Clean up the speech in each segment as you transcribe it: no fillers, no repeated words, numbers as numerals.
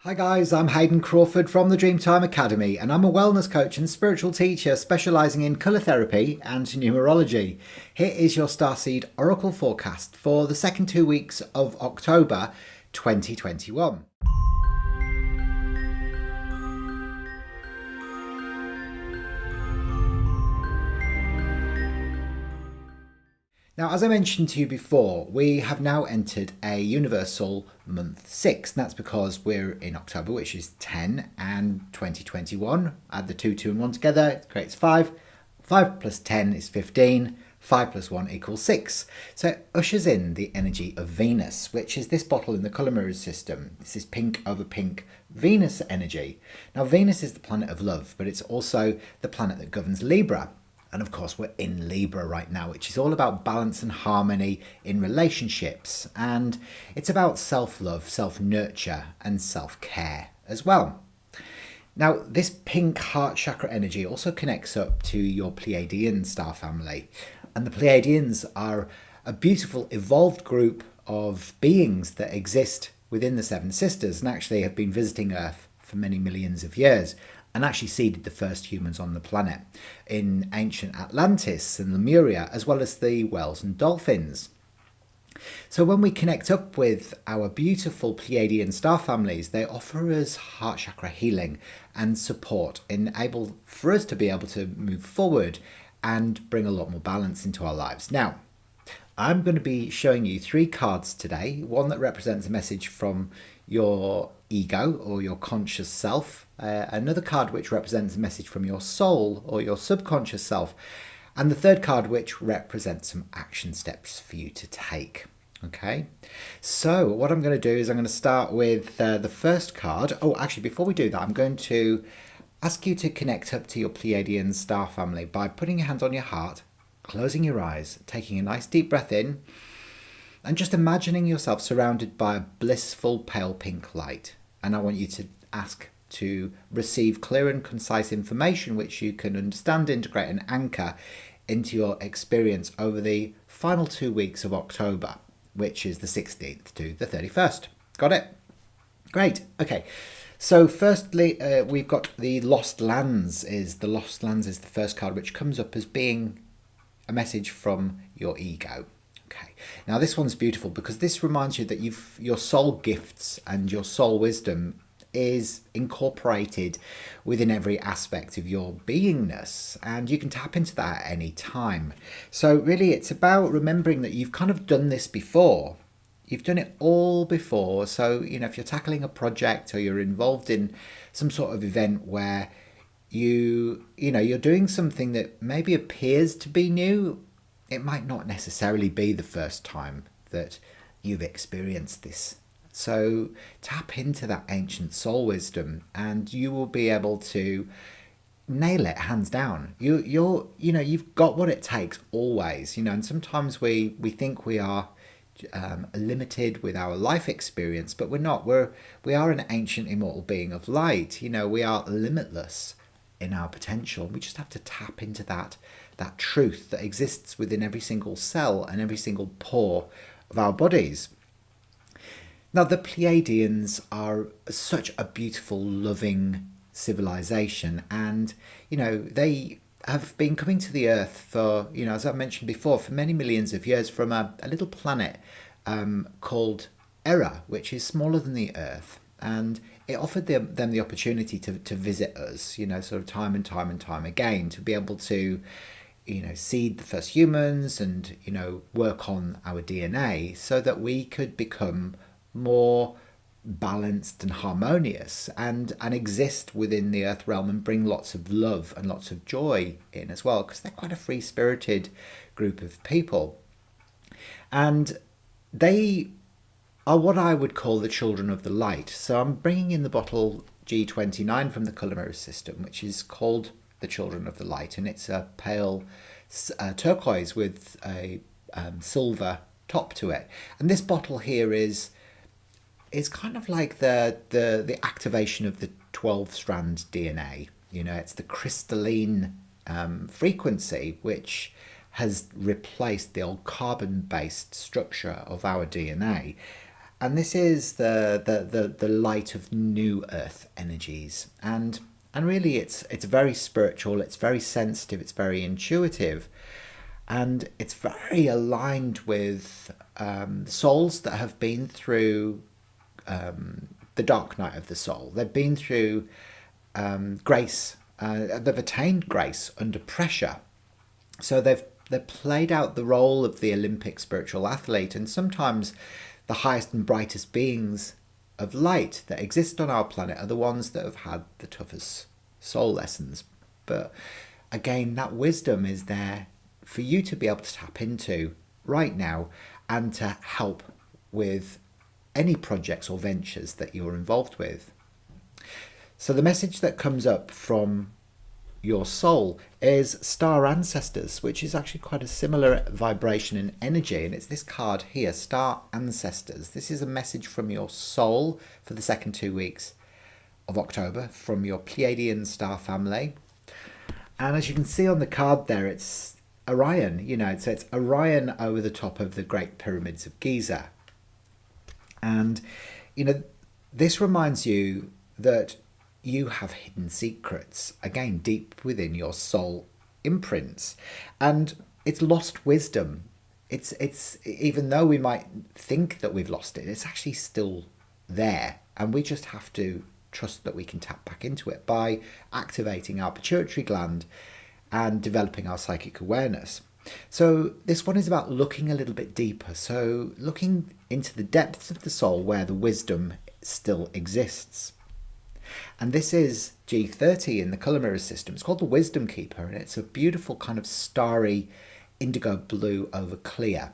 Hi guys, I'm Hayden Crawford from the Dreamtime Academy, and I'm a wellness coach and spiritual teacher specialising in colour therapy and numerology. Here is your Starseed Oracle forecast for the second 2 weeks of October 2021. Now, as I mentioned to you before, we have now entered a universal month 6. And that's because we're in October, which is 10, and 2021. Add the 2, 2 and 1 together, it creates 5. 5 plus 10 is 15. 5 plus 1 equals 6. So it ushers in the energy of Venus, which is this bottle in the colour mirrors system. This is pink over pink Venus energy. Now, Venus is the planet of love, but it's also the planet that governs Libra. And of course, we're in Libra right now, which is all about balance and harmony in relationships. And it's about self-love, self-nurture, and self-care as well. Now, this pink heart chakra energy also connects up to your Pleiadian star family. And the Pleiadians are a beautiful, evolved group of beings that exist within the Seven Sisters and actually have been visiting Earth for many millions of years, and actually seeded the first humans on the planet in ancient Atlantis and Lemuria, as well as the whales and dolphins. So when we connect up with our beautiful Pleiadian star families, they offer us heart chakra healing and support, enable for us to be able to move forward and bring a lot more balance into our lives. Now, I'm going to be showing you 3 cards today, one that represents a message from your ego or your conscious self, another card which represents a message from your soul or your subconscious self, and the third card which represents some action steps for you to take. Okay, so what I'm going to do is I'm going to start with the first card. Oh, actually, before we do that, I'm going to ask you to connect up to your Pleiadian star family by putting your hands on your heart, closing your eyes, taking a nice deep breath in, and just imagining yourself surrounded by a blissful pale pink light. And I want you to ask to receive clear and concise information which you can understand, integrate and anchor into your experience over the final 2 weeks of October, which is the 16th to the 31st. Got it? Great. Okay. So firstly, we've got the Lost Lands. The Lost Lands is the first card, which comes up as being a message from your ego. Okay. Now this one's beautiful because this reminds you that your soul gifts and your soul wisdom is incorporated within every aspect of your beingness, and you can tap into that at any time. So really it's about remembering that you've kind of done this before. You've done it all before. So, if you're tackling a project or you're involved in some sort of event where you're doing something that maybe appears to be new, it might not necessarily be the first time that you've experienced this. So tap into that ancient soul wisdom and you will be able to nail it hands down. You've got what it takes always, and sometimes we think we are limited with our life experience, but we're not. We are an ancient immortal being of light. We are limitless in our potential. We just have to tap into that truth that exists within every single cell and every single pore of our bodies. Now, the Pleiadians are such a beautiful, loving civilization, and they have been coming to the Earth for, as I mentioned before, for many millions of years from a little planet called Era, which is smaller than the Earth, and it offered them the opportunity to visit us, sort of time and time again, to be able to seed the first humans and work on our DNA so that we could become more balanced and harmonious and exist within the earth realm and bring lots of love and lots of joy in as well, because they're quite a free-spirited group of people, and they are what I would call the children of the light. So I'm bringing in the bottle G29 from the colour mirror system, which is called the children of the light, and it's a pale turquoise with a silver top to it. And this bottle here is kind of like the activation of the 12-strand DNA. It's the crystalline frequency which has replaced the old carbon-based structure of our DNA. And this is the light of new earth energies. And really it's very spiritual, it's very sensitive, it's very intuitive, and it's very aligned with souls that have been through the dark night of the soul. They've been through grace, they've attained grace under pressure. So they've played out the role of the Olympic spiritual athlete, and sometimes the highest and brightest beings of light that exist on our planet are the ones that have had the toughest soul lessons. But again, that wisdom is there for you to be able to tap into right now and to help with any projects or ventures that you're involved with. So the message that comes up from your soul is Star Ancestors, which is actually quite a similar vibration and energy, and it's this card here, Star Ancestors. This is a message from your soul for the second 2 weeks of October from your Pleiadian star family. And as you can see on the card there, it's Orion, so it's Orion over the top of the Great Pyramids of Giza. And this reminds you that you have hidden secrets, again, deep within your soul imprints. And it's lost wisdom. It's even though we might think that we've lost it, it's actually still there. And we just have to trust that we can tap back into it by activating our pituitary gland and developing our psychic awareness. So this one is about looking a little bit deeper. So looking into the depths of the soul where the wisdom still exists. And this is G30 in the colour mirror system. It's called the Wisdom Keeper, and it's a beautiful kind of starry indigo blue over clear.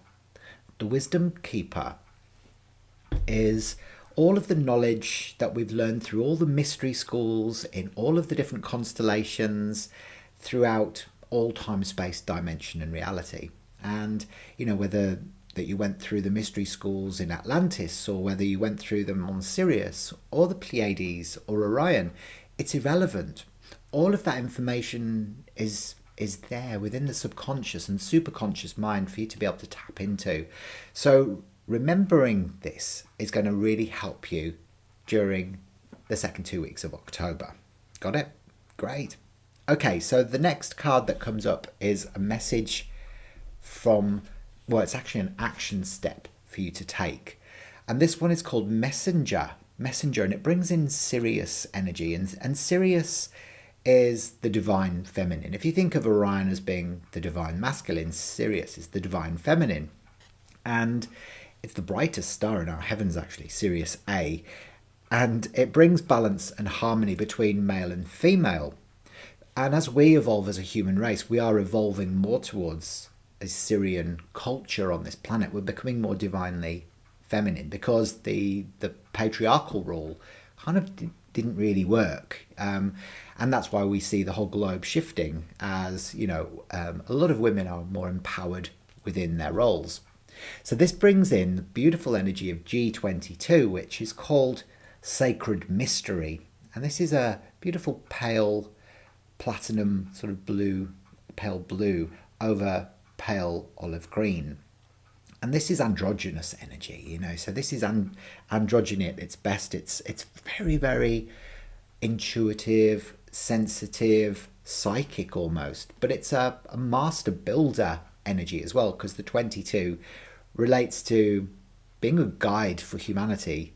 The Wisdom Keeper is all of the knowledge that we've learned through all the mystery schools, in all of the different constellations, throughout all time, space, dimension and reality. And, whether that you went through the mystery schools in Atlantis, or whether you went through them on Sirius, or the Pleiades, or Orion, it's irrelevant. All of that information is there within the subconscious and superconscious mind for you to be able to tap into. So remembering this is going to really help you during the second 2 weeks of October. Got it? Great. Okay, so the next card that comes up is a message from, it's actually an action step for you to take. And this one is called Messenger, and it brings in Sirius energy. And Sirius is the divine feminine. If you think of Orion as being the divine masculine, Sirius is the divine feminine. And it's the brightest star in our heavens, actually, Sirius A. And it brings balance and harmony between male and female. And as we evolve as a human race, we are evolving more towards a Sirian culture on this planet. We're becoming more divinely feminine because the patriarchal rule kind of didn't really work. And that's why we see the whole globe shifting as, a lot of women are more empowered within their roles. So this brings in the beautiful energy of G22, which is called Sacred Mystery. And this is a beautiful pale platinum sort of blue, pale blue over pale olive green. And this is androgynous energy, so this is androgyny at its best. It's very, very intuitive, sensitive, psychic almost, but it's a master builder energy as well, because the 22 relates to being a guide for humanity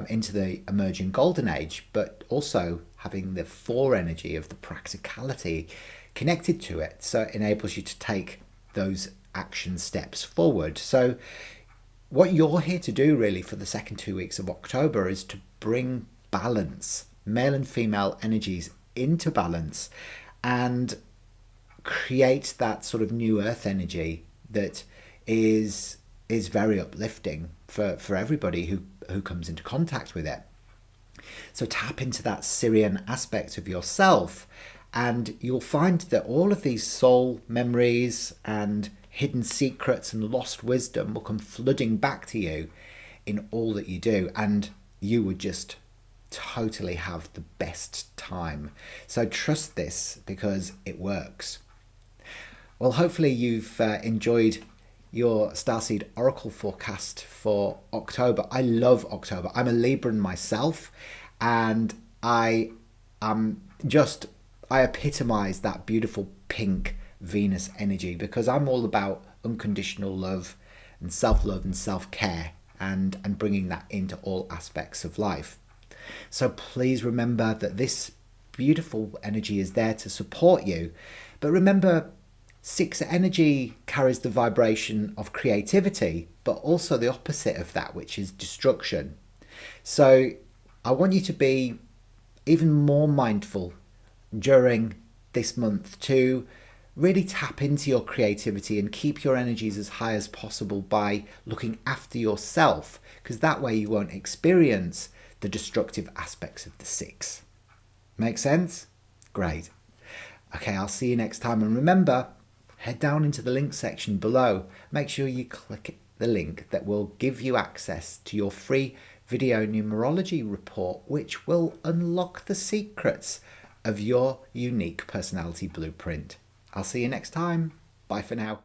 into the emerging golden age, but also having the 4 energy of the practicality connected to it. So it enables you to take those action steps forward. So what you're here to do really for the second 2 weeks of October is to bring balance, male and female energies into balance, and create that sort of new earth energy that is very uplifting for everybody who comes into contact with it. So tap into that Sirian aspect of yourself, and you'll find that all of these soul memories and hidden secrets and lost wisdom will come flooding back to you in all that you do, and you would just totally have the best time. So trust this because it works. Well, hopefully you've enjoyed your Starseed Oracle forecast for October. I love October. I'm a Libran myself, and I epitomize that beautiful pink Venus energy because I'm all about unconditional love and self-care and bringing that into all aspects of life. So please remember that this beautiful energy is there to support you. But remember, 6 energy carries the vibration of creativity, but also the opposite of that, which is destruction. So I want you to be even more mindful during this month to really tap into your creativity and keep your energies as high as possible by looking after yourself, because that way you won't experience the destructive aspects of the 6. Make sense? Great. Okay, I'll see you next time. And remember, head down into the link section below. Make sure you click the link that will give you access to your free video numerology report, which will unlock the secrets of your unique personality blueprint. I'll see you next time. Bye for now.